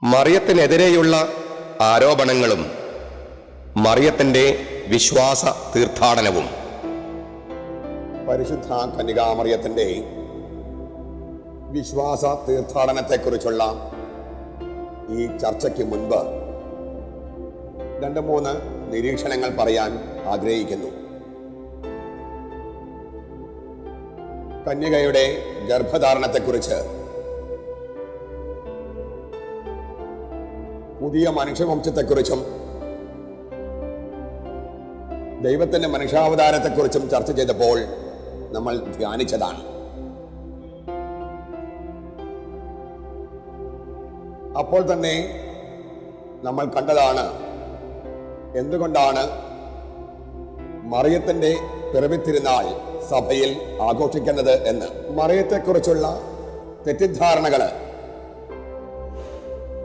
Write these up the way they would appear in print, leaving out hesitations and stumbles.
മറിയത്തിനെതിരെയുള്ള ആരോപണങ്ങളും മറിയത്തിൻ്റെ വിശ്വാസ തീർത്ഥാടനവും. പരിശുദ്ധ കന്യകാമറിയത്തിൻ്റെ വിശ്വാസ തീർത്ഥാടനത്തെക്കുറിച്ചുള്ള ഈ ചർച്ചയ്ക്ക് മുൻപ് 2-3 നിരീക്ഷണങ്ങൾ പറയാൻ ആഗ്രഹിക്കുന്നു. കന്യകയുടെ ഗർഭധാരണത്തെക്കുറിച്ച്, പുതിയ മനുഷ്യവംശത്തെക്കുറിച്ചും ദൈവത്തിൻ്റെ മനുഷ്യാവതാരത്തെക്കുറിച്ചും ചർച്ച ചെയ്തപ്പോൾ നമ്മൾ ധ്യാനിച്ചതാണ്. അപ്പോൾ തന്നെ നമ്മൾ കണ്ടതാണ് എന്തുകൊണ്ടാണ് മറിയത്തിൻ്റെ പിറവിത്തിരുന്നാൾ സഭയിൽ ആഘോഷിക്കുന്നത് എന്ന്. മറിയത്തെക്കുറിച്ചുള്ള തെറ്റിദ്ധാരണകൾ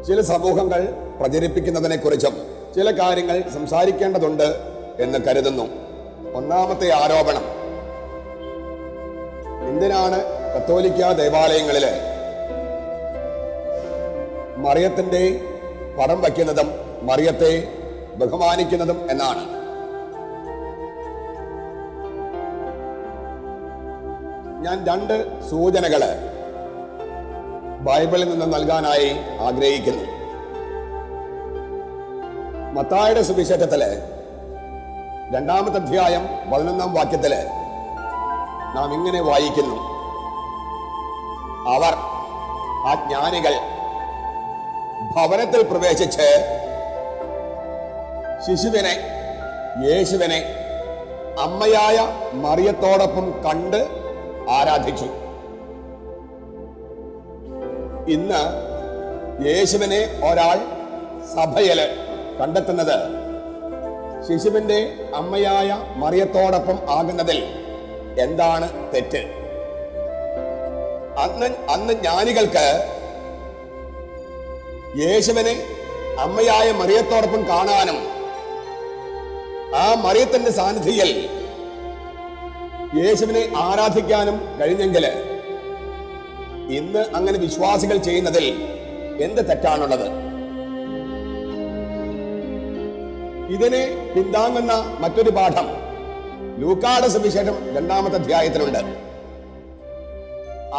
ചില സമൂഹങ്ങൾ പ്രചരിപ്പിക്കുന്നതിനെ കുറിച്ചും ചില കാര്യങ്ങൾ സംസാരിക്കേണ്ടതുണ്ട് എന്ന് കരുതുന്നു. ഒന്നാമത്തെ ആരോപണം, എന്തിനാണ് കത്തോലിക്ക ദേവാലയങ്ങളില് മറിയത്തിന്റെ പടം വയ്ക്കുന്നതും മറിയത്തെ ബഹുമാനിക്കുന്നതും എന്നാണ്. ഞാൻ 2 സൂചനകള് ബൈബിളിൽ നിന്ന് നൽകാനായി ആഗ്രഹിക്കുന്നു. മത്തായിയുടെ സുവിശേഷത്തില് 2-ാമത്തെ അധ്യായം 11-ാം വാക്യത്തില് നാം ഇങ്ങനെ വായിക്കുന്നു: അവർ, ആ ജ്ഞാനികൾ, ഭവനത്തിൽ പ്രവേശിച്ച് ശിശുവിനെ, യേശുവിനെ അമ്മയായ മറിയത്തോടൊപ്പം കണ്ട് ആരാധിച്ചു. ഇന്ന് യേശുവിനെ ഒരാൾ സഭയില് കണ്ടെത്തുന്നത് ശിശുവിന്റെ അമ്മയായ മറിയത്തോടൊപ്പം ആകുന്നതിൽ എന്താണ് തെറ്റ്? അന്ന് ജ്ഞാനികൾക്ക് യേശുവിനെ അമ്മയായ മറിയത്തോടൊപ്പം കാണാനും ആ മറിയത്തിന്റെ സാന്നിധ്യത്തിൽ യേശുവിനെ ആരാധിക്കാനും കഴിഞ്ഞെങ്കിൽ ഇന്ന് അങ്ങനെ വിശ്വാസികൾ ചെയ്യുന്നതിൽ എന്ത് തെറ്റാണുള്ളത്? ഇതിനെ പിന്താങ്ങുന്ന മറ്റൊരു പാഠം ലൂക്കായുടെ സുവിശേഷം 2-ാമത്തെ അധ്യായത്തിലുണ്ട്.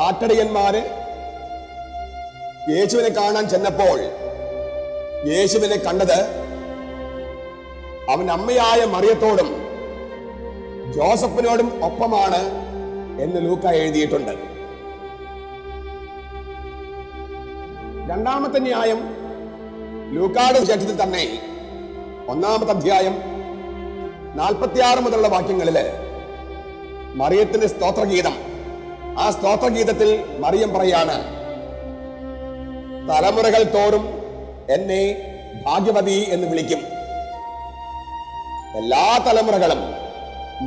ആട്ടിടയന്മാര് യേശുവിനെ കാണാൻ ചെന്നപ്പോൾ യേശുവിനെ കണ്ടത് അവൻ അമ്മയായ മറിയത്തോടും ജോസഫിനോടും ഒപ്പമാണ് എന്ന് ലൂക്ക എഴുതിയിട്ടുണ്ട്. 2-ാമത്തെ ന്യായം ലൂക്കായുടെ സുവിശേഷത്തിൽ തന്നെ 1-ാമത്തെ അധ്യായം 46 മുതലുള്ള വാക്യങ്ങളില് മറിയത്തിന്റെ സ്തോത്രഗീതം. ആ സ്തോത്രഗീതത്തിൽ മറിയം പറയാണ്: തലമുറകൾ തോറും എന്നെ ഭാഗ്യവതി എന്ന് വിളിക്കും. എല്ലാ തലമുറകളും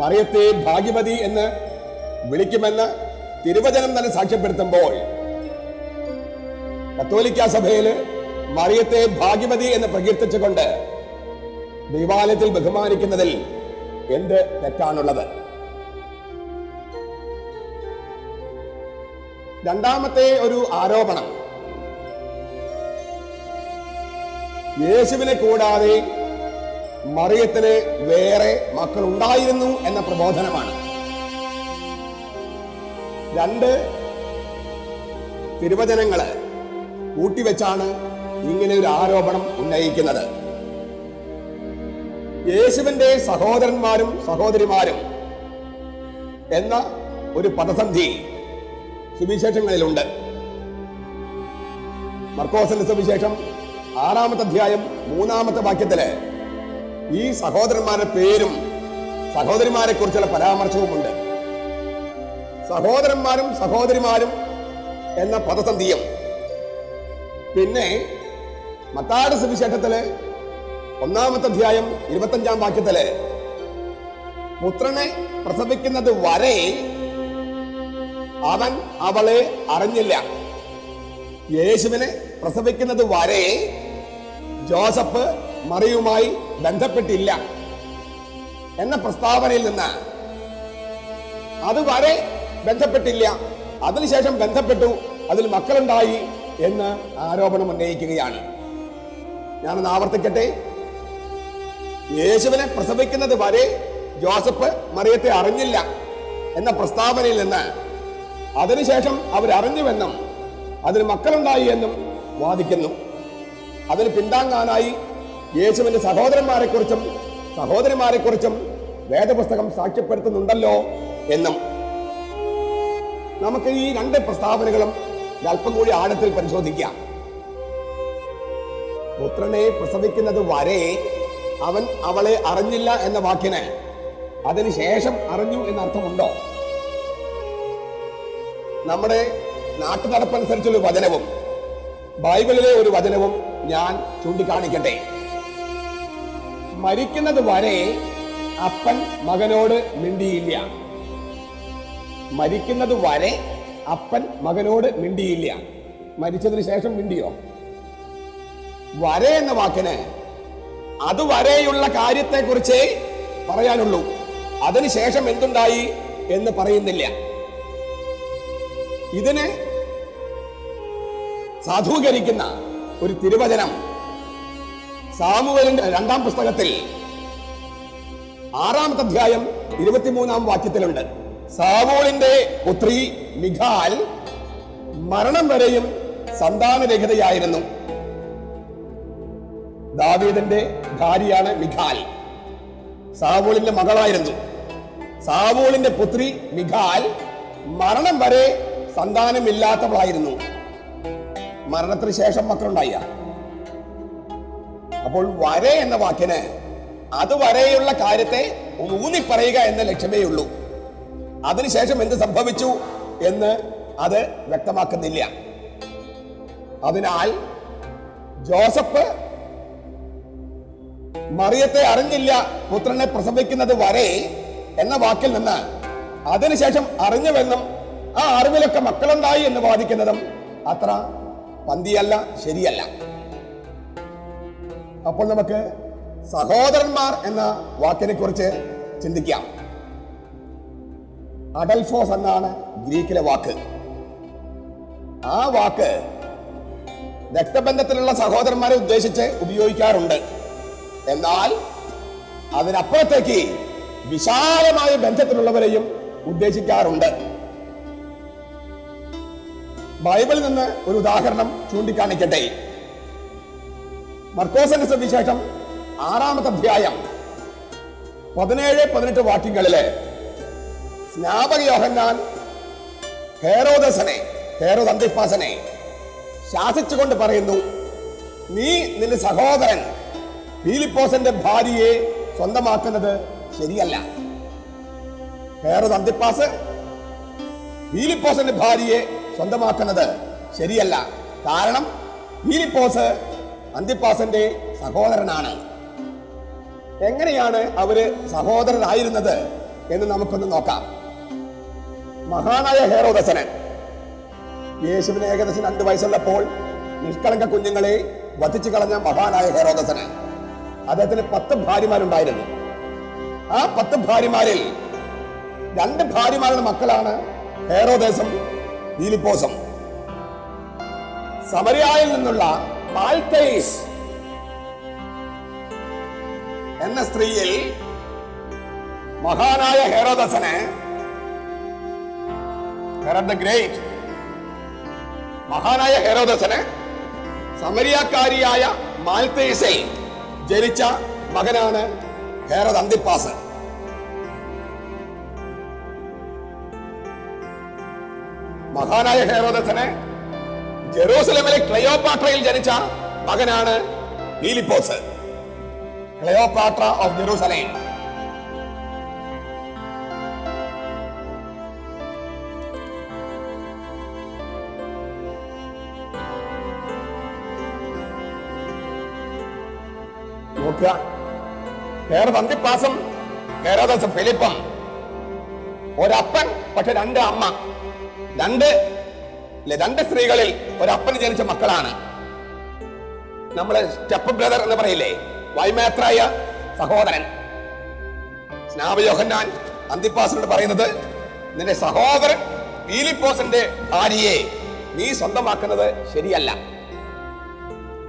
മറിയത്തെ ഭാഗ്യവതി എന്ന് വിളിക്കുമെന്ന് തിരുവചനം തന്നെ സാക്ഷ്യപ്പെടുത്തുമ്പോൾ കത്തോലിക്ക സഭയില് മറിയത്തെ ഭാഗ്യവതി എന്ന് പ്രകീർത്തിച്ചുകൊണ്ട് ദൈവാലയത്തിൽ ബഹുമാനിക്കുന്നതിൽ എന്ത് തെറ്റാണുള്ളത്? 2-ാമത്തെ ഒരു ആരോപണം, യേശുവിനെ കൂടാതെ മറിയത്തിന് വേറെ മക്കൾ ഉണ്ടായിരുന്നു എന്ന പ്രബോധനമാണ്. 2 തിരുവചനങ്ങള് കൂട്ടിവെച്ചാണ് ഇങ്ങനെ ഒരു ആരോപണം ഉന്നയിക്കുന്നത്. യേശുവിന്റെ സഹോദരന്മാരും സഹോദരിമാരും എന്ന ഒരു പദസന്ധി സുവിശേഷങ്ങളിലുണ്ട്. മർക്കോസിന്റെ സുവിശേഷം 6-ാമത്തെ അധ്യായം 3-ാമത്തെ വാക്യത്തില് ഈ സഹോദരന്മാരുടെ പേരും സഹോദരിമാരെ കുറിച്ചുള്ള പരാമർശവുമുണ്ട്. സഹോദരന്മാരും സഹോദരിമാരും എന്ന പദസന്ധിയും പിന്നെ മത്തായിയുടെ സുവിശേഷത്തില് 1-ാമത്തെ അധ്യായം 25-ാം വാക്യത്തില് പുത്രനെ പ്രസവിക്കുന്നത് വരെ അവൻ അവളെ അറിഞ്ഞില്ല. യേശുവിനെ പ്രസവിക്കുന്നത് വരെ ജോസഫ് മറിയുമായി ബന്ധപ്പെട്ടില്ല എന്ന പ്രസ്താവനയിൽ നിന്ന് അതുവരെ ബന്ധപ്പെട്ടില്ല, അതിനുശേഷം ബന്ധപ്പെട്ടു, അതിൽ മക്കളുണ്ടായി എന്ന് ആരോപണം ഉന്നയിക്കുകയാണ്. ഞാനൊന്ന് ആവർത്തിക്കട്ടെ. യേശുവിനെ പ്രസവിക്കുന്നത് വരെ ജോസഫ് മറിയത്തെ അറിഞ്ഞില്ല എന്ന പ്രസ്താവനയിൽ നിന്ന് അതിനുശേഷം അവരറിഞ്ഞുവെന്നും അതിന് മക്കളുണ്ടായി എന്നും വാദിക്കുന്നു. അതിന് പിന്താങ്ങാനായി യേശുവിന്റെ സഹോദരന്മാരെക്കുറിച്ചും വേദപുസ്തകം സാക്ഷ്യപ്പെടുത്തുന്നുണ്ടല്ലോ എന്നും. നമുക്ക് ഈ രണ്ട് പ്രസ്താവനകളും അല്പം കൂടി ആഴത്തിൽ പരിശോധിക്കാം. പുത്രനെ പ്രസവിക്കുന്നത് വരെ അവൻ അവളെ അറിഞ്ഞില്ല എന്ന വാക്കിന് അതിനുശേഷം അറിഞ്ഞു എന്നർത്ഥമുണ്ടോ? നമ്മുടെ നാട്ടുനടപ്പനുസരിച്ചുള്ള വചനവും ബൈബിളിലെ ഒരു വചനവും ഞാൻ ചൂണ്ടിക്കാണിക്കട്ടെ. മരിക്കുന്നത് വരെ അപ്പൻ മകനോട് മിണ്ടിയില്ല. മരിക്കുന്നത് വരെ അപ്പൻ മകനോട് മിണ്ടിയില്ല. മരിച്ചതിന് ശേഷം മിണ്ടിയോ? വരെ എന്ന വാക്കിന് അതുവരെയുള്ള കാര്യത്തെക്കുറിച്ചേ പറയാനുള്ളൂ. അതിനുശേഷം എന്തുണ്ടായി എന്ന് പറയുന്നില്ല. ഇതിനെ സാധൂകരിക്കുന്ന ഒരു തിരുവചനം സാമുവേലിന്റെ 2-ാം പുസ്തകത്തിൽ 6-ാമത്തെ അധ്യായം 23-ാം വാക്യത്തിലുണ്ട്. സാവൂളിന്റെ പുത്രി മിഖാൽ മരണം വരെയും സന്താനരഹിതയായിരുന്നു. ദാവീദിന്റെ ഭാര്യയാണ് മിഖാൽ. സാവൂളിന്റെ മകളായിരുന്നു. സാവൂളിന്റെ പുത്രി മിഖാൽ മരണം വരെ സന്താനമില്ലാത്തവളായിരുന്നു. മരണത്തിന് ശേഷം മക്കളുണ്ടായ. അപ്പോൾ വരെ എന്ന വാക്കിന് അതുവരെയുള്ള കാര്യത്തെ ഊന്നി പറയുക എന്ന ലക്ഷ്യമേ ഉള്ളൂ. അതിനുശേഷം എന്ത് സംഭവിച്ചു എന്ന് അത് വ്യക്തമാക്കുന്നില്ല. അതിനാൽ ജോസഫ് മറിയത്തെ അറിഞ്ഞില്ല പുത്രനെ പ്രസവിക്കുന്നത് വരെ എന്ന വാക്കിൽ നിന്ന് അതിനുശേഷം അറിഞ്ഞുവെന്നും ആ അറിവിലൊക്കെ മക്കളുണ്ടായി എന്ന് വാദിക്കുന്നതും അത്ര പന്തിയല്ല, ശരിയല്ല. അപ്പോൾ നമുക്ക് സഹോദരന്മാർ എന്ന വാക്കിനെ കുറിച്ച് ചിന്തിക്കാം. അഡൽഫോസ് എന്നാണ് ഗ്രീക്കിലെ വാക്ക്. ആ വാക്ക് രക്തബന്ധത്തിലുള്ള സഹോദരന്മാരെ ഉദ്ദേശിച്ച് ഉപയോഗിക്കാറുണ്ട്. എന്നാൽ അതിനപ്പുറത്തേക്ക് വിശാലമായ ബന്ധത്തിലുള്ളവരെയും ഉദ്ദേശിക്കാറുണ്ട്. ബൈബിളിൽ നിന്ന് ഒരു ഉദാഹരണം ചൂണ്ടിക്കാണിക്കട്ടെ. മർക്കോസിന്റെ സുവിശേഷം 6-ാമത്തെ അധ്യായം 17-18 വാക്യങ്ങളില് സ്നാപക യോഹന്നാൻ ഹേരോദ് അന്തിപ്പാസനെ ശാസിച്ചുകൊണ്ട് പറയുന്നു, നീ നിന്റെ സഹോദരൻ ഫിലിപ്പോസിന്റെ ഭാര്യയെ സ്വന്തമാക്കുന്നത് ശരിയല്ല. ഹേരോദ് അന്തിപ്പാസ് ഫിലിപ്പോസിന്റെ ഭാര്യയെ സ്വന്തമാക്കുന്നത് ശരിയല്ല. കാരണം ഫിലിപ്പോസ് അന്തിപ്പാസിന്റെ സഹോദരനാണ്. എങ്ങനെയാണ് അവര് സഹോദരനായിരുന്നത് എന്ന് നമുക്കൊന്ന് നോക്കാം. മഹാനായ ഹെരോദസന് യേശുവിന് ഏകദേശം 2 വയസ്സുള്ളപ്പോൾ നിഷ്കളങ്ക കുഞ്ഞുങ്ങളെ വധിച്ചു കളഞ്ഞ മഹാനായ ഹെരോദസന് അദ്ദേഹത്തിന് 10 ഭാര്യമാരുണ്ടായിരുന്നു. ആ 10 ഭാര്യമാരിൽ 2 ഭാര്യമാരുടെ മക്കളാണ് ഹെരോദേസും ഫിലിപ്പോസും. സമരിയായിൽ നിന്നുള്ള മാൽത്തേസ് എന്ന സ്ത്രീയിൽ മഹാനായ ഹെരോദസന് ഹെറോദ് ദ ഗ്രേറ്റ് മഹാനായ ഹെരോദസന് സമരിയാക്കാരിയായ മാൽത്തേസിൽ ജനിച്ച മകനാണ് ഹെറോദ് അന്തിപ്പാസ്. മഹാനായ ഹെരോദസന് ജെറൂസലമിലെ ക്ലെയോപാട്രയിൽ ജനിച്ച മകനാണ് ഫിലിപ്പോസ്. ക്ലെയോപാട്ര ഓഫ് ജെറൂസലേം. നോക്കുക, ഹെറോദ് അന്തിപ്പാസും ഹെരോദസ് ഫിലിപ്പും ഒരപ്പൻ, പക്ഷെ 2 അമ്മ. രണ്ട് സ്ത്രീകളിൽ ഒരപ്പന് ജനിച്ച മക്കളാണ്. നമ്മള് സ്റ്റെപ്പ് ബ്രദർ എന്ന് പറയില്ലേ, വൈമേത്രായ സഹോദരൻ. സ്നാപക യോഹന്നാൻ അന്തിപ്പാസിനോട് പറയുന്നത്, നിന്റെ സഹോദരൻ ഫിലിപ്പോസിന്റെ ഭാര്യയെ നീ സ്വന്തമാക്കുന്നത് ശരിയല്ല.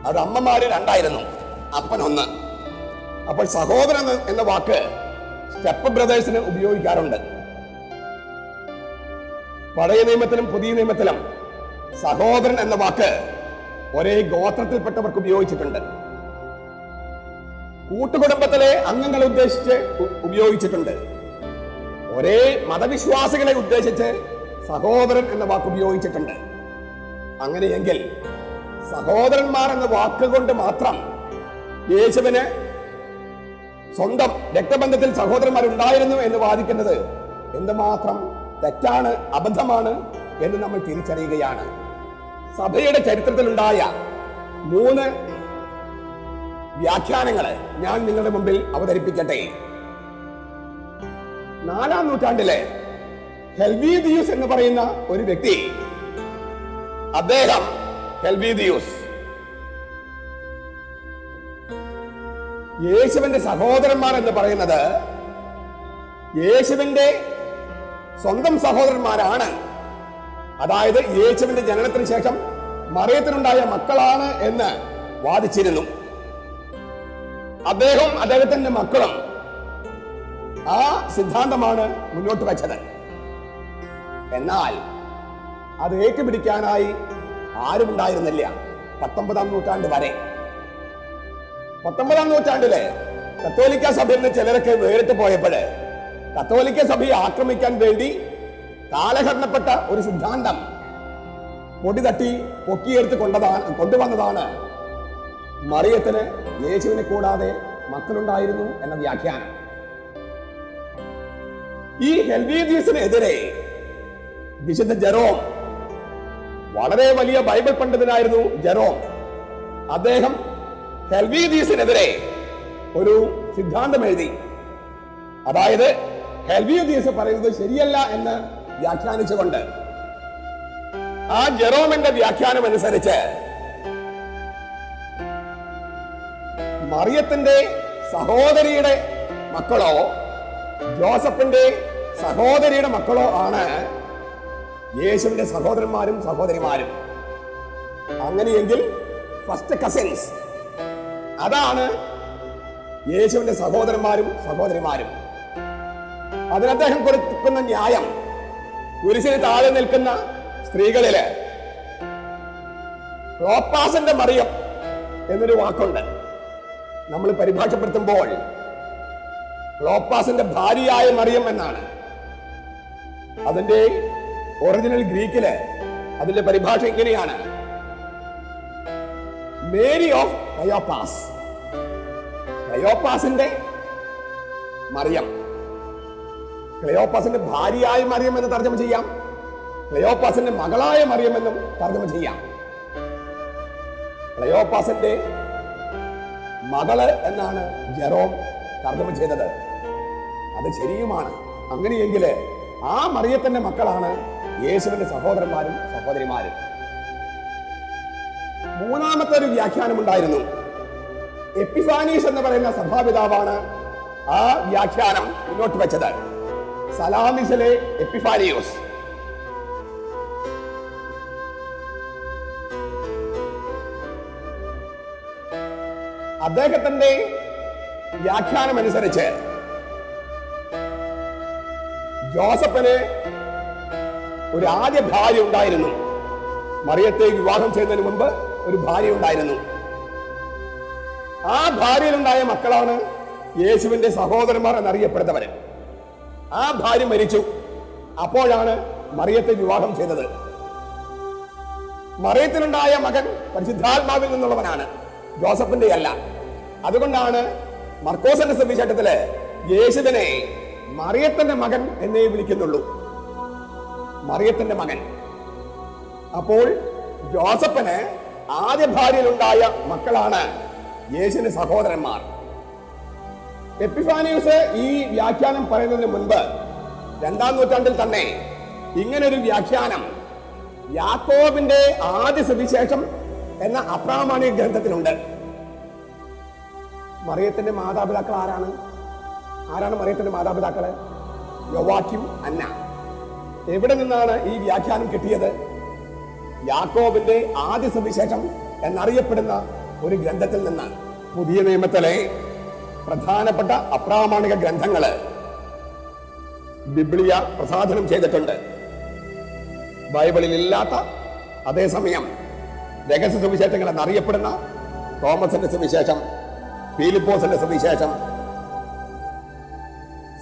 അത് അമ്മമാര് 2 ആയിരുന്നു. അപ്പൻ ഒന്ന്. അപ്പോൾ സഹോദരൻ എന്ന വാക്ക് സ്റ്റെപ്പ് ബ്രദേഴ്സിന് ഉപയോഗിക്കാറുണ്ട്. പഴയ നിയമത്തിലും പുതിയ നിയമത്തിലും സഹോദരൻ എന്ന വാക്ക് ഒരേ ഗോത്രത്തിൽപ്പെട്ടവർക്ക് ഉപയോഗിച്ചിട്ടുണ്ട്. കൂട്ടുകുടുംബത്തിലെ അംഗങ്ങളെ ഉദ്ദേശിച്ച് ഉപയോഗിച്ചിട്ടുണ്ട്. ഒരേ മതവിശ്വാസികളെ ഉദ്ദേശിച്ച് സഹോദരൻ എന്ന വാക്ക് ഉപയോഗിച്ചിട്ടുണ്ട്. അങ്ങനെയെങ്കിൽ സഹോദരന്മാർ എന്ന വാക്കുകൊണ്ട് മാത്രം യേശുവിന് സ്വന്തം രക്തബന്ധത്തിൽ സഹോദരന്മാരുണ്ടായിരുന്നു എന്ന് വാദിക്കുന്നത് എന്തുമാത്രം തെറ്റാണ്, അബദ്ധമാണ് എന്ന് നമ്മൾ തിരിച്ചറിയുകയാണ്. സഭയുടെ ചരിത്രത്തിലുണ്ടായ 3 വ്യാഖ്യാനങ്ങളെ ഞാൻ നിങ്ങളുടെ മുമ്പിൽ അവതരിപ്പിക്കട്ടെ. 4-ാം നൂറ്റാണ്ടിലെ ഹെൽവീദിയൂസ് എന്ന് പറയുന്ന ഒരു വ്യക്തി, അദ്ദേഹം ഹെൽവീദിയൂസ് യേശുവിന്റെ സഹോദരന്മാർ എന്ന് പറയുന്നത് യേശുവിന്റെ സ്വന്തം സഹോദരന്മാരാണ്. അതായത് യേശുവിന്റെ ജനനത്തിന് ശേഷം മറിയത്തിനുണ്ടായ മക്കളാണ് എന്ന് വാദിച്ചിരുന്നു. അദ്ദേഹത്തിന്റെ മക്കളും ആ സിദ്ധാന്തമാണ് മുന്നോട്ട് വെച്ചത്. എന്നാൽ അത് ഏറ്റുപിടിക്കാനായി ആരുമുണ്ടായിരുന്നില്ല 19-ാം നൂറ്റാണ്ട് വരെ. 19-ാം നൂറ്റാണ്ടിലെ കത്തോലിക്ക സഭയിൽ നിന്ന് ചിലരൊക്കെ വേറിട്ട് പോയപ്പോൾ കത്തോലിക്ക സഭയെ ആക്രമിക്കാൻ വേണ്ടി കാലഹരണപ്പെട്ട ഒരു സിദ്ധാന്തം പൊടി തട്ടി പൊക്കിയെടുത്ത് കൊണ്ടുവന്നതാണ് മറിയത്തിന് യേശുവിനെ കൂടാതെ മക്കളുണ്ടായിരുന്നു എന്ന വ്യാഖ്യാനം. ഈ ഹെൽവീദിയൂസിനെതിരെ വിശുദ്ധ ജെറോം, വളരെ വലിയ ബൈബിൾ പണ്ഡിതനായിരുന്നു ജെറോം, അദ്ദേഹം ഹെൽവീദിയൂസിനെതിരെ ഒരു സിദ്ധാന്തം എഴുതി. അതായത് ഹെൽവീദിയൂസ് പറയുന്നത് ശരിയല്ല എന്ന് വ്യാഖ്യാനിച്ചുകൊണ്ട് ആ ജെറോമിന്റെ വ്യാഖ്യാനം അനുസരിച്ച് മറിയത്തിന്റെ സഹോദരിയുടെ മക്കളോ ജോസഫിന്റെ സഹോദരിയുടെ മക്കളോ ആണ് യേശുവിന്റെ സഹോദരന്മാരും സഹോദരിമാരും. അങ്ങനെയെങ്കിൽ ഫസ്റ്റ് കസിൻസ്, അതാണ് യേശുവിന്റെ സഹോദരന്മാരും സഹോദരിമാരും. അതിന് അദ്ദേഹം കൊടുക്കുന്ന ന്യായം, കുരിശിന് താഴെ നിൽക്കുന്ന സ്ത്രീകളില് ക്ലോപ്പാസിന്റെ മറിയം എന്നൊരു വാക്കുണ്ട്. നമ്മൾ പരിഭാഷപ്പെടുത്തുമ്പോൾ ക്ലോപ്പാസിന്റെ ഭാര്യയായ മറിയം എന്നാണ്. അതിന്റെ ഒറിജിനൽ ഗ്രീക്കില് അതിന്റെ പരിഭാഷ ഇങ്ങനെയാണ്: മേരി ഓഫ് ക്ലയോപ്പാസ്, ക്ലയോപ്പാസിന്റെ മറിയം. ക്ലയോപ്പാസിന്റെ ഭാര്യയായ മറിയം എന്ന് തർജ്ജമ ചെയ്യാം, ക്ലയോപ്പാസിന്റെ മകളായ മറിയം എന്നും തർജ്ജമ ചെയ്യാം. ക്ലയോപ്പാസിന്റെ മകള് എന്നാണ് ജെറോം തർജ്ജമ ചെയ്തത്. അത് ശരിയുമാണ്. അങ്ങനെയെങ്കിൽ ആ മറിയത്തിന്റെ മക്കളാണ് യേശുവിന്റെ സഹോദരന്മാരും സഹോദരിമാരും. 3-ാമത്തെ ഒരു വ്യാഖ്യാനം ഉണ്ടായിരുന്നു. എപ്പിഫാനീസ് എന്ന് പറയുന്ന സഭാപിതാവാണ് ആ വ്യാഖ്യാനം മുന്നോട്ട് വെച്ചത്. സലാമിസിലെ എപ്പിഫാനിയോസ്. അദ്ദേഹത്തിന്റെ വ്യാഖ്യാനം അനുസരിച്ച് ജോസഫിന് ഒരു ആദ്യ ഭാര്യ ഉണ്ടായിരുന്നു. മറിയത്തെ വിവാഹം ചെയ്യുന്നതിന് മുമ്പ് ഒരു ഭാര്യ ഉണ്ടായിരുന്നു. ആ ഭാര്യയിലുണ്ടായ മക്കളാണ് യേശുവിന്റെ സഹോദരന്മാർ എന്നറിയപ്പെടുന്നവര്. ആ ഭാര്യ മരിച്ചു. അപ്പോഴാണ് മറിയത്തെ വിവാഹം ചെയ്തത്. മറിയത്തിനുണ്ടായ മകൻ പരിശുദ്ധാത്മാവിൽ നിന്നുള്ളവനാണ്, ജോസഫിന്റെ അല്ല. അതുകൊണ്ടാണ് മർക്കോസിന്റെ സുവിശേഷത്തില് യേശുവിനെ മറിയത്തിന്റെ മകൻ എന്നേ വിളിക്കുന്നുള്ളൂ, മറിയത്തിന്റെ മകൻ. അപ്പോൾ ജോസഫിന് ആദ്യ ഭാര്യയിലുണ്ടായ മക്കളാണ് യേശുവിന്റെ സഹോദരന്മാർ. എപ്പിഫാനിയൂസ് ഈ വ്യാഖ്യാനം പറയുന്നതിന് മുൻപ് 2-ാം നൂറ്റാണ്ടിൽ തന്നെ ഇങ്ങനൊരു വ്യാഖ്യാനം യാക്കോബിന്റെ ആദ്യ സുവിശേഷം എന്ന അപ്രാമാണിക ഗ്രന്ഥത്തിലുണ്ട്. മറിയത്തിന്റെ മാതാപിതാക്കൾ ആരാണ്? മറിയത്തിന്റെ മാതാപിതാക്കള്? യോവാക്യം, അന്ന. എവിടെ നിന്നാണ് ഈ വ്യാഖ്യാനം കിട്ടിയത്? യാക്കോബിന്റെ ആദ്യ സുവിശേഷം എന്നറിയപ്പെടുന്ന ഒരു ഗ്രന്ഥത്തിൽ നിന്ന്. പുതിയ നിയമത്തിലെ പ്രധാനപ്പെട്ട അപ്രാമാണിക ഗ്രന്ഥങ്ങള് ബിബ്ലിയ പ്രസാധനം ചെയ്തിട്ടുണ്ട്. ബൈബിളിൽ ഇല്ലാത്ത, അതേസമയം രഹസ്യ സുവിശേഷങ്ങൾ എന്നറിയപ്പെടുന്ന തോമസിന്റെ സുവിശേഷം, ഫിലിപ്പോസിന്റെ സുവിശേഷം,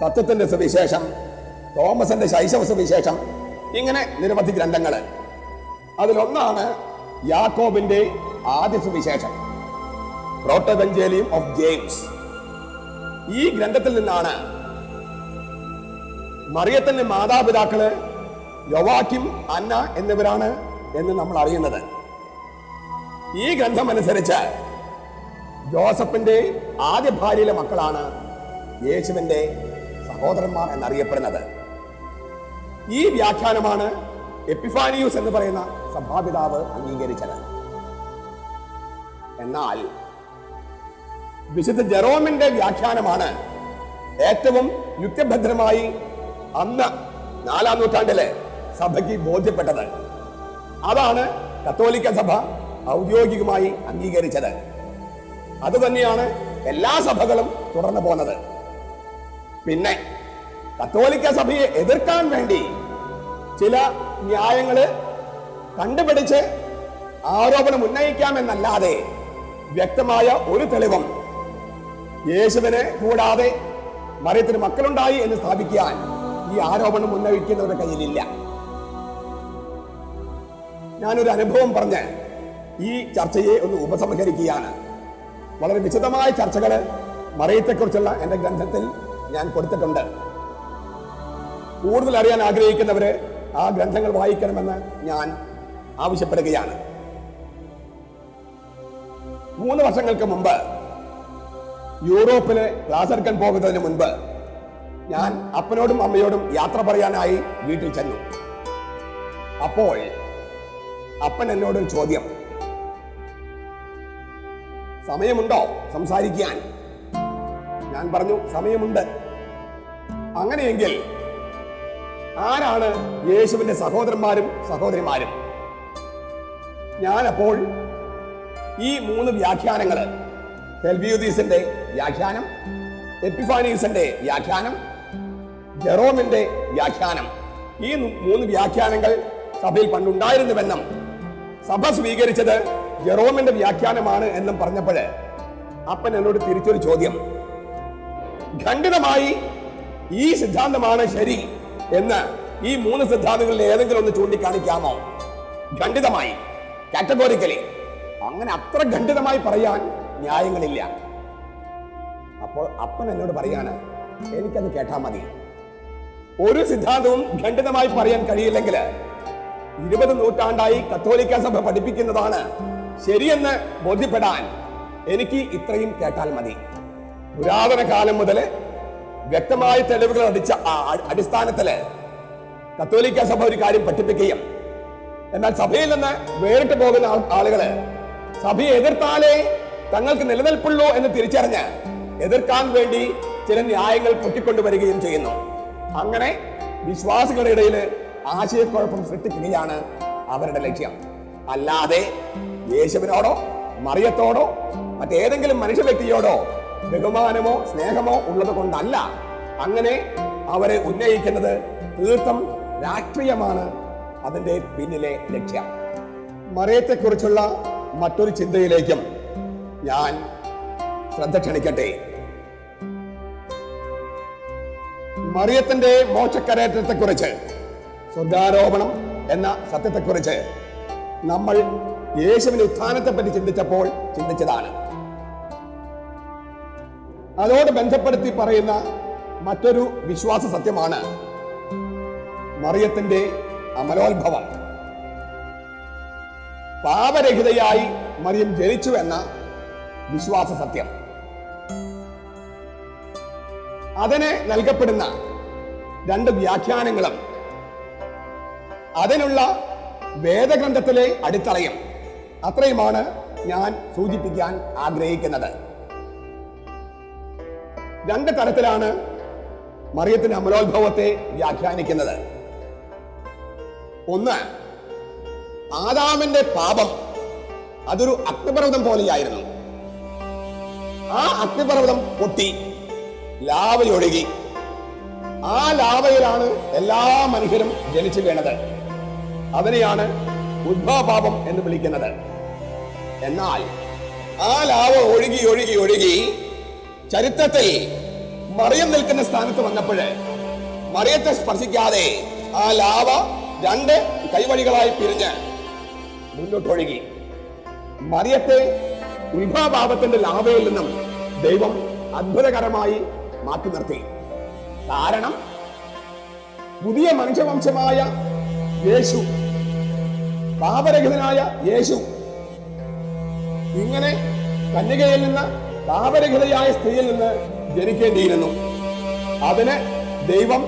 സത്യത്തിന്റെ സുവിശേഷം, തോമസിന്റെ ശൈശവ സുവിശേഷം, ഇങ്ങനെ നിരവധി ഗ്രന്ഥങ്ങൾ. അതിലൊന്നാണ് യാക്കോബിന്റെ ആദ്യ സുവിശേഷം, പ്രോട്ടോവഞ്ചേലിയം ഓഫ് ജെയിംസ്. ഈ ഗ്രന്ഥത്തിൽ നിന്നാണ് മറിയത്തിന്റെ മാതാപിതാക്കള് യോവാക്കിം, അന്ന എന്നിവരാണ് എന്ന് നമ്മൾ അറിയുന്നത്. ഈ ഗ്രന്ഥം അനുസരിച്ച് ജോസഫിന്റെ ആദ്യ ഭാര്യയിലെ മക്കളാണ് യേശുവിന്റെ സഹോദരന്മാർ എന്നറിയപ്പെടുന്നത്. ഈ വ്യാഖ്യാനമാണ് എപ്പിഫാനിയൂസ് എന്ന് പറയുന്ന സഭാപിതാവ് അംഗീകരിച്ചത്. എന്നാൽ വിശുദ്ധ ജെറോമിന്റെ വ്യാഖ്യാനമാണ് ഏറ്റവും യുക്തിഭദ്രമായി അന്ന് 4-ാം നൂറ്റാണ്ടിലെ സഭയ്ക്ക് ബോധ്യപ്പെട്ടത്. അതാണ് കത്തോലിക്ക സഭ ഔദ്യോഗികമായി അംഗീകരിച്ചത്. അതുതന്നെയാണ് എല്ലാ സഭകളും തുടർന്നു പോകുന്നത്. പിന്നെ കത്തോലിക്ക സഭയെ എതിർക്കാൻ വേണ്ടി ചില ന്യായങ്ങള് കണ്ടുപിടിച്ച് ആരോപണം ഉന്നയിക്കാമെന്നല്ലാതെ വ്യക്തമായ ഒരു തെളിവും യേശുവിനെ കൂടാതെ മറിയത്തിന് മക്കളുണ്ടായി എന്ന് സ്ഥാപിക്കാൻ ഈ ആരോപണം ഉന്നയിക്കുന്നവരുടെ കയ്യിലില്ല. ഞാനൊരു അനുഭവം പറഞ്ഞ് ഈ ചർച്ചയെ ഒന്ന് ഉപസംഹരിക്കുകയാണ്. വളരെ വിശദമായ ചർച്ചകള് മറിയത്തെക്കുറിച്ചുള്ള എന്റെ ഗ്രന്ഥത്തിൽ ഞാൻ കൊടുത്തിട്ടുണ്ട്. കൂടുതൽ അറിയാൻ ആഗ്രഹിക്കുന്നവര് ആ ഗ്രന്ഥങ്ങൾ വായിക്കണമെന്ന് ഞാൻ ആവശ്യപ്പെടുകയാണ്. 3 വർഷങ്ങൾക്ക് മുമ്പ് യൂറോപ്പില് ക്ലാസ് എടുക്കാൻ പോകുന്നതിന് മുൻപ് ഞാൻ അപ്പനോടും അമ്മയോടും യാത്ര പറയാനായി വീട്ടിൽ ചെന്നു. അപ്പോൾ അപ്പൻ എന്നോടൊരു ചോദ്യം, സമയമുണ്ടോ സംസാരിക്കാൻ? ഞാൻ പറഞ്ഞു, സമയമുണ്ട്. അങ്ങനെയെങ്കിൽ ആരാണ് യേശുവിന്റെ സഹോദരന്മാരും സഹോദരിമാരും? ഞാനപ്പോൾ ഈ 3 വ്യാഖ്യാനങ്ങൾ, ഹെൽവിയൂദീസിന്റെ വ്യാഖ്യാനം, എപ്പിഫാനിയൂസിന്റെ വ്യാഖ്യാനം, ജെറോമിന്റെ വ്യാഖ്യാനം, ഈ 3 വ്യാഖ്യാനങ്ങൾ സഭയിൽ പണ്ടുണ്ടായിരുന്നുവെന്നും സഭ സ്വീകരിച്ചത് ജെറോമിന്റെ വ്യാഖ്യാനമാണ് എന്നും പറഞ്ഞപ്പോൾ അപ്പൻ എന്നോട് തിരിച്ചൊരു ചോദ്യം, ഖണ്ഡിതമായി ഈ സിദ്ധാന്തമാണ് ശരി എന്ന് ഈ 3 സിദ്ധാന്തങ്ങളിൽ ഏതെങ്കിലും ഒന്ന് ചൂണ്ടിക്കാണിക്കാമോ? ഖണ്ഡിതമായി, കാറ്റഗോറിക്കലി. അങ്ങനെ അത്ര ഖണ്ഡിതമായി പറയാൻ ന്യായങ്ങളില്ല. അപ്പോൾ അപ്പൻ എന്നോട് പറയാണ്, എനിക്കത് കേട്ടാ മതി. ഒരു സിദ്ധാന്തവും ഖണ്ഡിതമായി പറയാൻ കഴിയില്ലെങ്കിൽ 20 നൂറ്റാണ്ടായി കത്തോലിക്ക സഭ പഠിപ്പിക്കുന്നതാണ് ശരിയെന്ന് ബോധ്യപ്പെടാൻ എനിക്ക് ഇത്രയും കേട്ടാൽ മതി. പുരാതന കാലം മുതൽ വ്യക്തമായ തെളിവുകൾ അടിസ്ഥാനത്തില് കത്തോലിക്ക സഭ ഒരു കാര്യം പഠിപ്പിക്കുകയും എന്നാൽ സഭയിൽ നിന്ന് വേറിട്ട് പോകുന്ന ആളുകള് സഭയെ എതിർത്താലേ തങ്ങൾക്ക് നിലനിൽപ്പുള്ളൂ എന്ന് തിരിച്ചറിഞ്ഞ് എതിർക്കാൻ വേണ്ടി ചില ന്യായങ്ങൾ പൊട്ടിക്കൊണ്ടുവരികയും ചെയ്യുന്നു. അങ്ങനെ വിശ്വാസികളുടെ ഇടയിൽ ആശയക്കുഴപ്പം സൃഷ്ടിക്കുകയാണ് അവരുടെ ലക്ഷ്യം. അല്ലാതെ യേശുവിനോടോ മറിയത്തോടോ മറ്റേതെങ്കിലും മനുഷ്യ വ്യക്തിയോടോ ബഹുമാനമോ സ്നേഹമോ ഉള്ളത് കൊണ്ടല്ല അങ്ങനെ അവരെ ഉന്നയിക്കുന്നത്. തീർത്ഥം രാഷ്ട്രീയമാണ് അതിന്റെ പിന്നിലെ ലക്ഷ്യം. മറിയത്തെക്കുറിച്ചുള്ള മറ്റൊരു ചിന്തയിലേക്കും ഞാൻ ശ്രദ്ധ ക്ഷണിക്കട്ടെ. മറിയത്തിന്റെ മോക്ഷക്കരേറ്റത്തെക്കുറിച്ച്, സ്വർഗാരോപണം എന്ന സത്യത്തെക്കുറിച്ച് നമ്മൾ യേശുവിന്റെ ഉത്ഥാനത്തെ പറ്റി ചിന്തിച്ചപ്പോൾ ചിന്തിച്ചതാണ്. അതോട് ബന്ധപ്പെടുത്തി പറയുന്ന മറ്റൊരു വിശ്വാസ സത്യമാണ് മറിയത്തിന്റെ അമലോത്ഭവം. പാപരഹിതയായി മറിയം ജനിച്ചു എന്ന വിശ്വാസ സത്യം. അതിന് നൽകപ്പെടുന്ന 2 വ്യാഖ്യാനങ്ങളും അതിനുള്ള വേദഗ്രന്ഥത്തിലെ അടിത്തറയും അത്രയുമാണ് ഞാൻ സൂചിപ്പിക്കാൻ ആഗ്രഹിക്കുന്നത്. 2 തരത്തിലാണ് മറിയത്തിന്റെ അമലോത്ഭവത്തെ വ്യാഖ്യാനിക്കുന്നത്. ഒന്ന്, ആദാമിന്റെ പാപം അതൊരു അഗ്നിപർവ്വതം പോലെയായിരുന്നു. ആ അഗ്നിപർവ്വതം പൊട്ടി ലാവയൊഴുകി. ആ ലാവയിലാണ് എല്ലാ മനുഷ്യരും ജനിച്ചു വീണത്. അതിനെയാണ് ഉദ്ഭവപാപം എന്ന് വിളിക്കുന്നത്. എന്നാൽ ആ ലാവ ഒഴുകി ഒഴുകി ഒഴുകി ചരിത്രത്തിൽ മറിയം നിൽക്കുന്ന സ്ഥാനത്ത് വന്നപ്പോൾ മറിയത്തെ സ്പർശിക്കാതെ ആ ലാവ 2 കൈവഴികളായി പിരിഞ്ഞ് മുന്നോട്ടൊഴുകി. മറിയത്തെ ഉത്ഭവപാപത്തിന്റെ ലാവയിൽ നിന്നും ദൈവം അത്ഭുതകരമായി മാറ്റി നിർത്തി. കാരണം പുതിയ മനുഷ്യവംശമായ യേശു, പാപരഹിതനായ യേശു ഇങ്ങനെ കന്യകയിൽ നിന്ന് പാപരഹിതയായ സ്ത്രീയിൽ നിന്ന് ജനിക്കേണ്ടിയിരുന്നു. അതിന് ദൈവം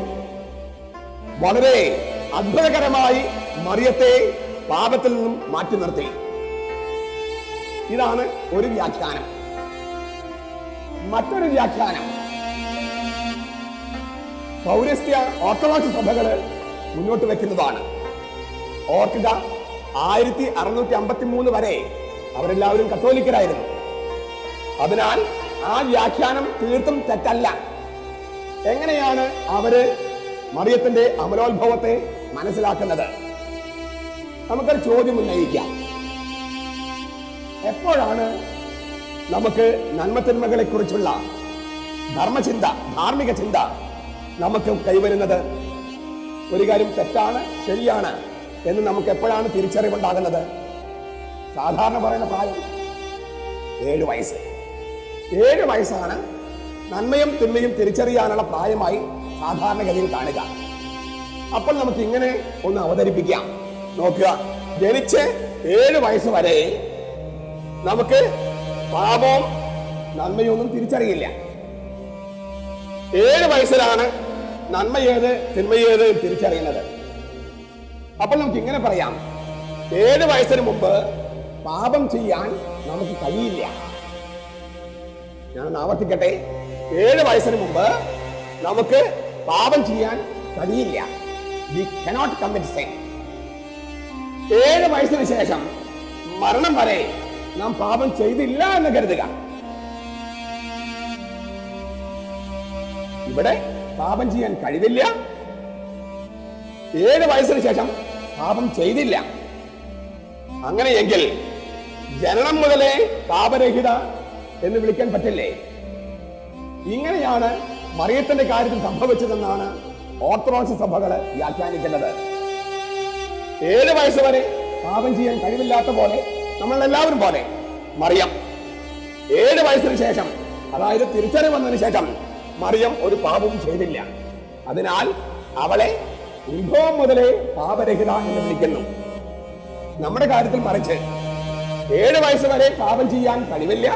വളരെ അത്ഭുതകരമായി മറിയത്തെ പാപത്തിൽ നിന്നും മാറ്റി നിർത്തി. ഇതാണ് ഒരു വ്യാഖ്യാനം. മറ്റൊരു വ്യാഖ്യാനം പൗരസ്ത്യ ഓർത്തഡോക്സ് സഭകള് മുന്നോട്ട് വെക്കുന്നതാണ്. ഓർക്കുക, 1653 വരെ അവരെല്ലാവരും കത്തോലിക്കരായിരുന്നു. അതിനാൽ ആ വ്യാഖ്യാനം തീർത്തും തെറ്റല്ല. എങ്ങനെയാണ് അവര് മറിയത്തിന്റെ അമലോത്ഭവത്തെ മനസ്സിലാക്കുന്നത്? നമുക്കൊരു ചോദ്യം ഉന്നയിക്കാം. എപ്പോഴാണ് നമുക്ക് നന്മതിന്മകളെ കുറിച്ചുള്ള ധർമ്മചിന്ത, ധാർമ്മിക ചിന്ത നമുക്ക് കൈവരുന്നത്? ഒരു കാര്യം തെറ്റാണ്, ശരിയാണ് എന്ന് നമുക്ക് എപ്പോഴാണ് തിരിച്ചറിവുണ്ടാകുന്നത്? സാധാരണ പറയുന്ന പ്രായം 7 വയസ്സ്. 7 വയസ്സാണ് നന്മയും തിന്മയും തിരിച്ചറിയാനുള്ള പ്രായമായി സാധാരണഗതിയിൽ കാണുക. അപ്പോൾ നമുക്ക് ഇങ്ങനെ ഒന്ന് അവതരിപ്പിക്കാം. നോക്കുക, ജനിച്ച് 7 വയസ്സ് വരെ നമുക്ക് പാപവും നന്മയൊന്നും തിരിച്ചറിയില്ല. 7 വയസ്സിലാണ് നന്മയേത് തിന്മയേത് തിരിച്ചറിയുന്നത്. അപ്പോൾ നമുക്ക് ഇങ്ങനെ പറയാം, 7 വയസ്സിന് മുമ്പ് പാപം ചെയ്യാൻ നമുക്ക് കഴിയില്ല. ഞാൻ ആവർത്തിക്കട്ടെ, 7 വയസ്സിന് മുമ്പ് നമുക്ക് പാപം ചെയ്യാൻ കഴിയില്ല. We cannot commit sin. 7 വയസ്സിന് ശേഷം മരണം വരെ നാം പാപം ചെയ്തില്ല എന്ന് കരുതുക. ഇവിടെ പാപം ചെയ്യാൻ കഴിവില്ല. 7 വയസ്സിന് ശേഷം പാപം ചെയ്തില്ല. അങ്ങനെയെങ്കിൽ ജനനം മുതലേ പാപരഹിത എന്ന് വിളിക്കാൻ പറ്റില്ലേ? ഇങ്ങനെയാണ് മറിയത്തിന്റെ കാര്യത്തിൽ സംഭവിച്ചതെന്നാണ് ഓർത്തഡോക്സ് സഭകള് വ്യാഖ്യാനിക്കുന്നത്. 7 വയസ്സ് വരെ പാപം ചെയ്യാൻ കഴിവില്ലാത്ത പോലെ നമ്മളെല്ലാവരും പോലെ മറിയം 7 വയസ്സിന് ശേഷം, അതായത് തിരിച്ചറിവ് വന്നതിന് ശേഷം മറിയം ഒരു പാപവും ചെയ്തില്ല. അതിനാൽ അവളെ ഉത്ഭവം മുതലേ പാപരഹിത എന്ന് വിളിക്കുന്നു. നമ്മുടെ കാര്യത്തിൽ മറിച്ച് 7 വയസ്സ് വരെ പാപം ചെയ്യാൻ കഴിവില്ല.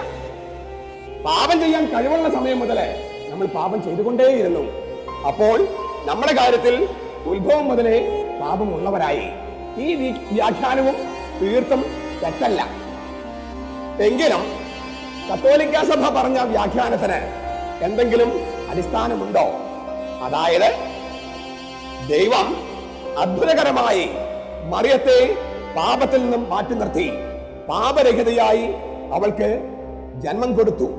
പാപം ചെയ്യാൻ കഴിവുള്ള സമയം മുതലേ നമ്മൾ പാപം ചെയ്തുകൊണ്ടേയിരുന്നു. അപ്പോൾ നമ്മുടെ കാര്യത്തിൽ ഉത്ഭവം മുതലേ പാപമുള്ളവരായി. ഈ വ്യാഖ്യാനവും തീർത്തും തെറ്റല്ല. എങ്കിലും കത്തോലിക്ക സഭ പറഞ്ഞ വ്യാഖ്യാനത്തിന് എന്തെങ്കിലും അടിസ്ഥാനമുണ്ടോ? അതായത് ദൈവം അത്ഭുതകരമായി മറിയത്തെ പാപത്തിൽ നിന്നും മാറ്റി നിർത്തി പാപരഹിതയായി അവൾക്ക് ജന്മം കൊടുത്തു.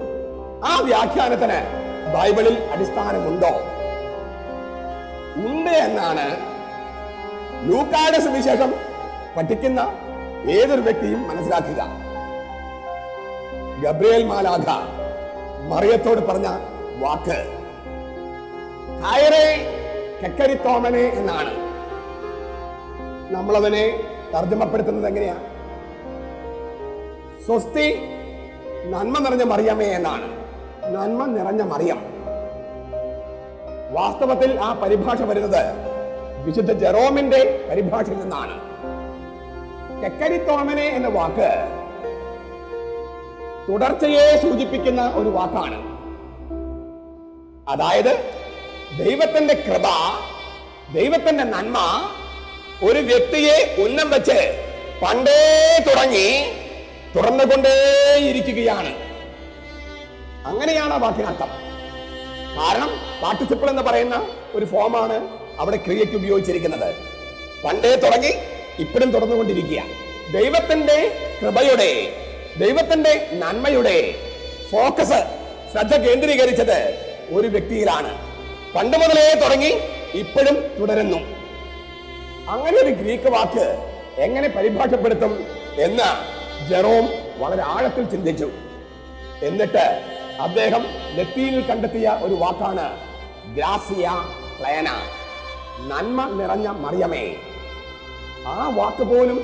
ആ വ്യാഖ്യാനത്തിന് ബൈബിളിൽ അടിസ്ഥാനമുണ്ടോ? ഉണ്ട് എന്നാണ് ലൂക്കായുടെ സുവിശേഷം പഠിക്കുന്ന ഏതൊരു വ്യക്തിയും മനസ്സിലാക്കുക. ഗബ്രിയേൽ മാലാഖ മറിയത്തോട് പറഞ്ഞ വാക്ക് കയറേ കെക്കരിത്തോമനെ എന്നാണ്. നമ്മളതിനെ തർജ്ജമപ്പെടുത്തുന്നത് എങ്ങനെയാ? സ്വസ്തി നന്മ നിറഞ്ഞ മറിയമേ എന്നാണ്. നന്മ നിറഞ്ഞ മറിയം. വാസ്തവത്തിൽ ആ പരിഭാഷ വരുന്നത് വിശുദ്ധ ജെറോമിന്റെ പരിഭാഷയിൽ നിന്നാണ്. കെക്കരിത്തോമനെ എന്ന വാക്ക് തുടർച്ചയെ സൂചിപ്പിക്കുന്ന ഒരു വാക്കാണ്. അതായത് ദൈവത്തിന്റെ കൃപ, ദൈവത്തിന്റെ നന്മ ഒരു വ്യക്തിയെ ഉന്നം വെച്ച് പണ്ടേ തുടങ്ങി തുറന്നുകൊണ്ടേയിരിക്കുകയാണ്. അങ്ങനെയാണ് ആ വാക്കിനർത്ഥം. കാരണം പാർട്ടിസിപ്പിൾ എന്ന് പറയുന്ന ഒരു ഫോമാണ് അവിടെ ക്രിയയ്ക്ക് ഉപയോഗിച്ചിരിക്കുന്നത്. പണ്ടേ തുടങ്ങി ഇപ്പോഴും തുടർന്നുകൊണ്ടിരിക്കുക. ദൈവത്തിന്റെ കൃപയുടെ, ദൈവത്തിന്റെ നന്മയുടെ ഫോക്കസ് ശ്രദ്ധ കേന്ദ്രീകരിച്ചത് ഒരു വ്യക്തിയിലാണ്. പണ്ട് മുതലേ തുടങ്ങി ഇപ്പോഴും തുടരുന്നു. അങ്ങനെ ഒരു ഗ്രീക്ക് വാക്ക് എങ്ങനെ പരിഭാഷപ്പെടുത്തും എന്ന് ജെറോം വളരെ ആഴത്തിൽ ചിന്തിച്ചു. എന്നിട്ട് അദ്ദേഹം ലത്തീനിൽ കണ്ടെത്തിയ ഒരു വാക്കാണ് ഗ്രാസിയ പ്ലേന, നന്മ നിറഞ്ഞ മറിയമേ. ആ വാക്ക് പോലും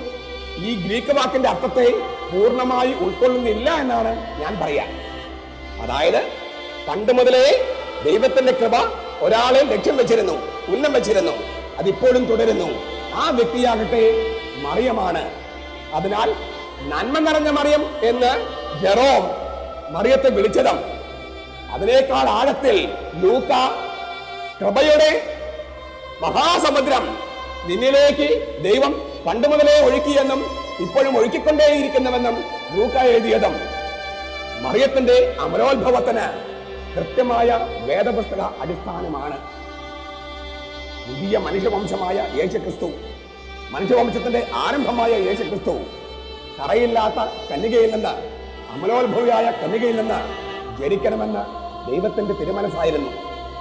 ഈ ഗ്രീക്ക് വാക്കിന്റെ അർത്ഥത്തെ പൂർണ്ണമായി ഉൾക്കൊള്ളുന്നില്ല എന്നാണ് ഞാൻ പറയാ. അതായത് പണ്ട് മുതലേ ദൈവത്തിന്റെ കൃപ ഒരാളെ ലക്ഷ്യം വെച്ചിരുന്നു, ഉന്നം വെച്ചിരുന്നു, അതിപ്പോഴും തുടരുന്നു. ആ വ്യക്തിയാകട്ടെ മറിയമാണ്. അതിനാൽ നന്മ നിറഞ്ഞ മറിയം എന്ന് ജെറോം മറിയത്തെ വിളിച്ചതും അതിനേക്കാൾ ആഴത്തിൽ ലൂക്ക കൃപയുടെ മഹാസമുദ്രം നിന്നിലേക്ക് ദൈവം പണ്ട് മുതലേ ഒഴുക്കിയെന്നും ഇപ്പോഴും ഒഴുക്കിക്കൊണ്ടേയിരിക്കുന്നുവെന്നും ലൂക്ക എഴുതിയതും മറിയത്തിന്റെ അമരോത്ഭവത്തിന് കൃത്യമായ വേദപുസ്തക അടിസ്ഥാനമാണ്. പുതിയ മനുഷ്യവംശമായ യേശുക്രിസ്തു, മനുഷ്യവംശത്തിന്റെ ആരംഭമായ യേശുക്രിസ്തു കറയില്ലാത്ത കന്യകയിൽ നിന്ന്, അമലോത്ഭവിയായ കന്യകയിൽ നിന്ന് ജനിക്കണമെന്ന് ദൈവത്തിന്റെ തിരുമനസ്സായിരുന്നു.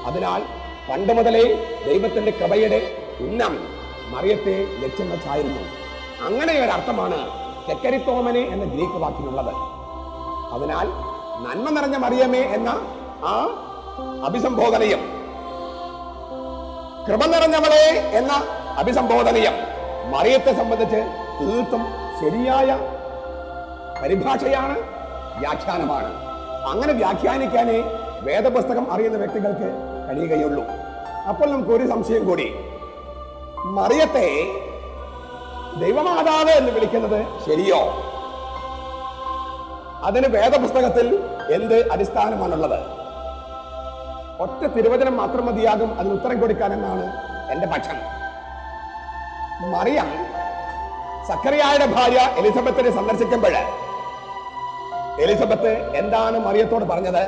അതിനാൽ പണ്ട് മുതലേ ദൈവത്തിന്റെ കൃപയുടെ ഉന്നം മറിയത്തെ ലക്ഷ്യം വെച്ചായിരുന്നു. അങ്ങനെ ഒരർത്ഥമാണ് കെക്കരിത്തോമനെ എന്ന ഗ്രീക്ക് വാക്കിനുള്ളത്. അതിനാൽ നന്മ നിറഞ്ഞ മറിയമേ എന്ന ആ അഭിസംബോധനയും കൃപ നിറഞ്ഞവളെ എന്ന അഭിസംബോധനയും മറിയത്തെ സംബന്ധിച്ച് തീർത്തും ശരിയായ പരിഭാഷയാണ്, വ്യാഖ്യാനമാണ്. അങ്ങനെ വ്യാഖ്യാനിക്കാനേ വേദപുസ്തകം അറിയുന്ന വ്യക്തികൾക്ക് കഴിയുകയുള്ളൂ. അപ്പോൾ നമുക്ക് ഒരു സംശയം കൂടി, മറിയത്തെ ദൈവമാതാവ് എന്ന് വിളിക്കുന്നത് ശരിയോ? അതിന് വേദപുസ്തകത്തിൽ എന്ത് അടിസ്ഥാനമാണുള്ളത്? ഒറ്റ തിരുവചനം മാത്രം മതിയാകും അതിന് ഉത്തരം കൊടുക്കാനെന്നാണ് എന്റെ പക്ഷം. മറിയം സക്കറിയായുടെ ഭാര്യ എലിസബത്തിനെ സന്ദർശിക്കുമ്പോൾ എലിസബത്ത് എന്താണ് മറിയത്തോട് പറഞ്ഞത്?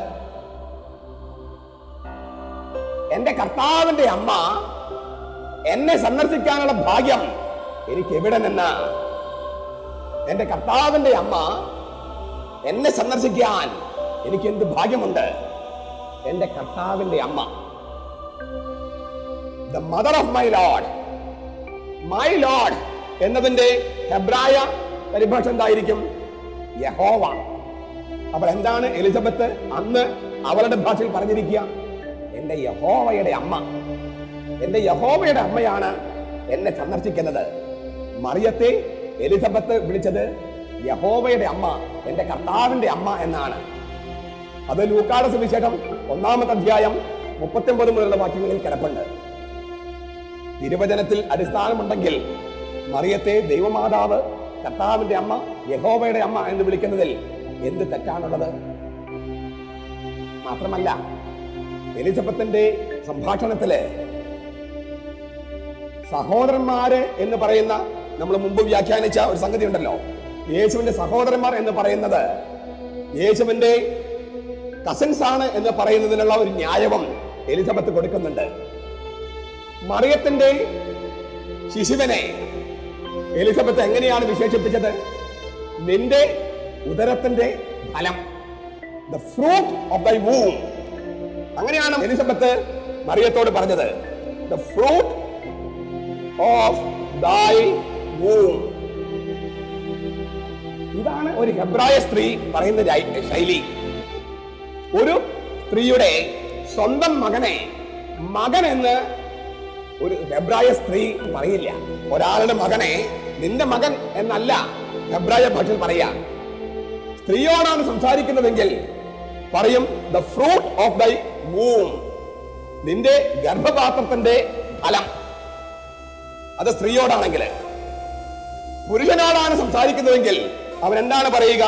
എന്റെ കർത്താവിന്റെ അമ്മ എന്നെ സന്ദർശിക്കാനുള്ള ഭാഗ്യം എനിക്ക് എവിടെ നിന്ന്? എന്റെ കർത്താവിന്റെ അമ്മ എന്നെ സന്ദർശിക്കാൻ എനിക്ക് എന്ത് ഭാഗ്യമുണ്ട്? എന്റെ കർത്താവിന്റെ അമ്മ, the mother of my Lord. My Lord എന്നതിന്റെ ഹെബ്രായ പരിഭാഷ എന്തായിരിക്കും? യഹോവ. അപ്പോൾ എന്താണ് എലിസബത്ത് അന്ന് അവളുടെ ഭാഷയിൽ പറഞ്ഞിരിക്കുക? എന്റെ യഹോവയുടെ അമ്മ, എന്റെ യഹോവയുടെ അമ്മയാണ് എന്നെ സന്ദർശിക്കുന്നത്. മറിയത്തെ എലിസബത്ത് വിളിച്ചത് യഹോവയുടെ അമ്മ, എന്റെ കർത്താവിന്റെ അമ്മ എന്നാണ്. അത് ലൂക്കായുടെ സുവിശേഷം 1-ാമത്തെ അധ്യായം 39 മുതലുള്ള വാക്യങ്ങളിൽ കിടപ്പുണ്ട്. തിരുവചനത്തിൽ അടിസ്ഥാനമുണ്ടെങ്കിൽ മറിയത്തെ ദൈവമാതാവ്, കർത്താവിന്റെ അമ്മ, യഹോവയുടെ അമ്മ എന്ന് വിളിക്കുന്നതിൽ എന്ത് തെറ്റാണുള്ളത്? മാത്രമല്ല, എലിസബത്തിന്റെ സംഭാഷണത്തില് സഹോദരന്മാര് എന്ന് പറയുന്ന, നമ്മൾ മുമ്പ് വ്യാഖ്യാനിച്ച ഒരു സംഗതി ഉണ്ടല്ലോ, യേശുവിന്റെ സഹോദരന്മാർ എന്ന് പറയുന്നത് യേശുവിന്റെ കസിൻസ് ആണ് എന്ന് പറയുന്നതിനുള്ള ഒരു ന്യായവും എലിസബത്ത് കൊടുക്കുന്നുണ്ട്. മറിയത്തിന്റെ ശിശുവിനെ എലിസബത്ത് എങ്ങനെയാണ് വിശേഷിപ്പിച്ചത്? നിന്റെ ഉദരത്തിന്റെ ഫലം, the fruit of thy womb. അങ്ങനെയാണ് എലിസബത്ത് മറിയത്തോട് പറഞ്ഞത്, the fruit of thy womb. ഇതാണ് ഒരു ഹെബ്രായ സ്ത്രീ പറയുന്ന ശൈലി. ഒരു സ്ത്രീയുടെ സ്വന്തം മകനെ മകൻ എന്ന് ഒരു ഹെബ്രായ സ്ത്രീ പറയില്ല. ഒരാളുടെ മകനെ നിന്റെ മകൻ എന്നല്ല ഹെബ്രായ ഭാഷയിൽ പറയാ. സ്ത്രീയോടാണ് സംസാരിക്കുന്നതെങ്കിൽ പറയും the fruit of thy womb, നിന്റെ ഗർഭപാത്രത്തിന്റെ ഫലം. അത് സ്ത്രീയോടാണെങ്കിൽ. പുരുഷനോടാണ് സംസാരിക്കുന്നതെങ്കിൽ അവൻ എന്താണ് പറയുക?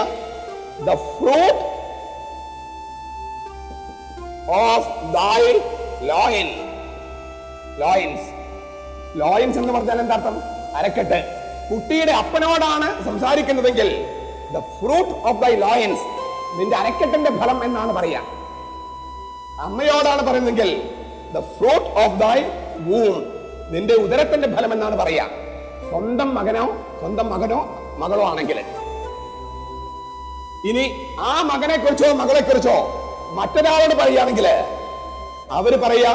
ദ ഫ്രൂട്ട് ഓഫ് ദൈ ലോയിൻ. ലോയിൻസ്. ലോയിൻസ് എന്ന് പറഞ്ഞാൽ എന്താർത്ഥം? അരക്കെട്ട്. കുട്ടിയുടെ അപ്പനോടാണ് സംസാരിക്കുന്നതെങ്കിൽ the fruit of thy loins, നിന്റെ അരക്കെട്ടിന്റെ ഫലം എന്നാണ് പറയാ. അമ്മയോടാണ് പറയുന്നതെങ്കിൽ the fruit of thy womb, നിന്റെ ഉദരത്തിന്റെ ഫലം എന്നാണ് പറയാ. സ്വന്തം മകനോ സ്വന്തം മകനോ മകളോ ആണെങ്കിൽ. ഇനി ആ മകനെ കുറിച്ചോ മകളെ കുറിച്ചോ മറ്റൊരാളോട് പറയുകയാണെങ്കിൽ അവര് പറയാ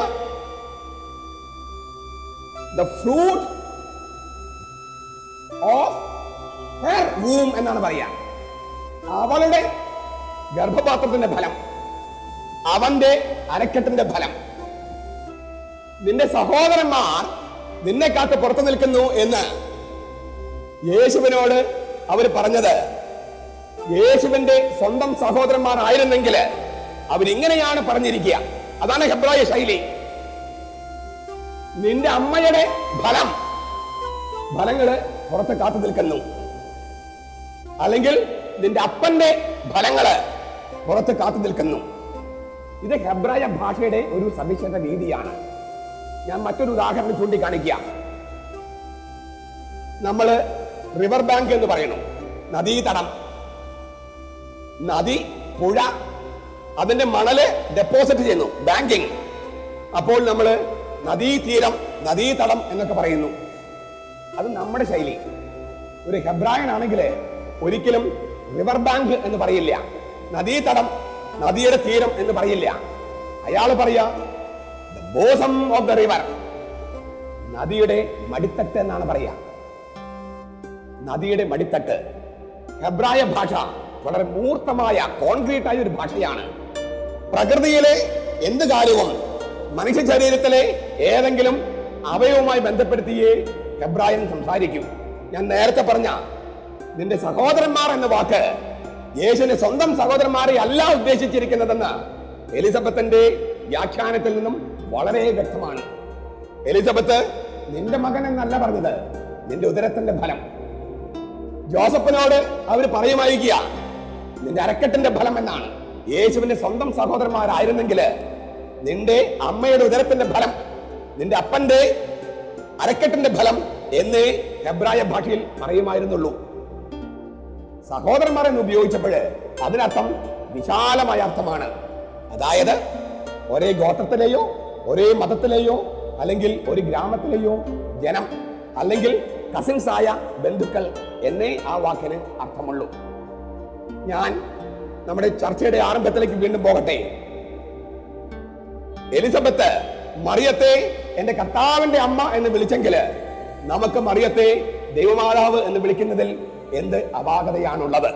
the fruit of her womb എന്നാണ് പറയാ. അവളുടെ ഗർഭപാത്രത്തിന്റെ ഫലം, അവന്റെ അരക്കെട്ടിന്റെ ഫലം. നിന്റെ സഹോദരന്മാർ നിന്നെ കാത്ത് പുറത്തു നിൽക്കുന്നു എന്ന് യേശുവിനോട് അവർ പറഞ്ഞത് യേശുവിന്റെ സ്വന്തം സഹോദരന്മാരായിരുന്നെങ്കിൽ അവരിങ്ങനെയാണ് പറഞ്ഞിരിക്കുക. അതാണ് ഹെബ്രായ ശൈലി. നിന്റെ അമ്മയുടെ ഫലങ്ങള് പുറത്ത് കാത്തു നിൽക്കുന്നു, അല്ലെങ്കിൽ നിന്റെ അപ്പന്റെ ഫലങ്ങള് പുറത്ത് കാത്തു നിൽക്കുന്നു. ഇത് ഹെബ്രായ ഭാഷയുടെ ഒരു സവിശേഷ രീതിയാണ്. ഞാൻ മറ്റൊരു ഉദാഹരണം ചൂണ്ടിക്കാണിക്കാം. നമ്മള് റിവർ ബാങ്ക് എന്ന് പറയുന്നു, നദീതടം, നദി, പുഴ, അതിന്റെ മണല് ഡെപ്പോസിറ്റ് ചെയ്യുന്നു, ബാങ്കിങ്. അപ്പോൾ നമ്മള് നദീതീരം, നദീതടം എന്നൊക്കെ പറയുന്നു. അത് നമ്മുടെ ശൈലി. ഒരു ഹെബ്രായനാണെങ്കിൽ ഒരിക്കലും റിവർ ബാങ്ക് എന്ന് പറയില്ല, നദീതടം, നദിയുടെ തീരം എന്ന് പറയില്ല. അയാൾ പറയാ the bosom of the river, നദിയുടെ മടിത്തട്ട് എന്നാണ് പറയാ. നദിയുടെ മടിത്തട്ട്. ഹെബ്രായ ഭാഷ വളരെ മൂർത്തമായ, കോൺക്രീറ്റ് ആയ ഒരു ഭാഷയാണ്. പ്രകൃതിയിലെ എന്ത് കാര്യവും മനുഷ്യ ശരീരത്തിലെ ഏതെങ്കിലും അവയവുമായി ബന്ധപ്പെടുത്തിയേ ഹെബ്രായൻ സംസാരിക്കൂ. ഞാൻ നേരത്തെ പറഞ്ഞ നിന്റെ സഹോദരന്മാർ എന്ന വാക്ക് യേശുവിന്റെ സ്വന്തം സഹോദരന്മാരെ അല്ല ഉദ്ദേശിച്ചിരിക്കുന്നതെന്ന് എലിസബത്തിന്റെ വ്യാഖ്യാനത്തിൽ നിന്നും വളരെ വ്യക്തമാണ്. എലിസബത്ത് നിന്റെ മകൻ എന്നല്ല പറഞ്ഞത്, നിന്റെ ഉദരത്തിന്റെ ഫലം. ജോസഫിനോട് അവർ പറയുമായിരിക്കുക നിന്റെ അരക്കെട്ടിന്റെ ഫലം എന്നാണ്. യേശുവിന്റെ സ്വന്തം സഹോദരന്മാരായിരുന്നെങ്കിൽ നിന്റെ അമ്മയുടെ ഉദരത്തിന്റെ ഫലം, നിന്റെ അപ്പന്റെ അരക്കെട്ടിന്റെ ഫലം എന്നേ ഹെബ്രായ ഭാഷയിൽ പറയുമായിരുന്നുള്ളൂ. സഹോദരന്മാർ എന്ന് ഉപയോഗിച്ചപ്പോൾ അതിനർത്ഥം വിശാലമായ അർത്ഥമാണ്. അതായത് ഒരേ ഗോത്രത്തിലെയോ ഒരേ മതത്തിലെയോ അല്ലെങ്കിൽ ഒരു ഗ്രാമത്തിലെയോ ജനം, അല്ലെങ്കിൽ കസിൻസ് ആയ ബന്ധുക്കൾ എന്നേ ആ വാക്കിന് അർത്ഥമുള്ളൂ. ഞാൻ നമ്മുടെ ചർച്ചയുടെ ആരംഭത്തിലേക്ക് വീണ്ടും പോകട്ടെ. എലിസബത്ത് മറിയത്തെ എന്റെ കർത്താവിന്റെ അമ്മ എന്ന് വിളിച്ചെങ്കിൽ നമുക്ക് മറിയത്തെ ദൈവമാതാവ് എന്ന് വിളിക്കുന്നതിൽ എന്ത് അപാകതയാണുള്ളത്?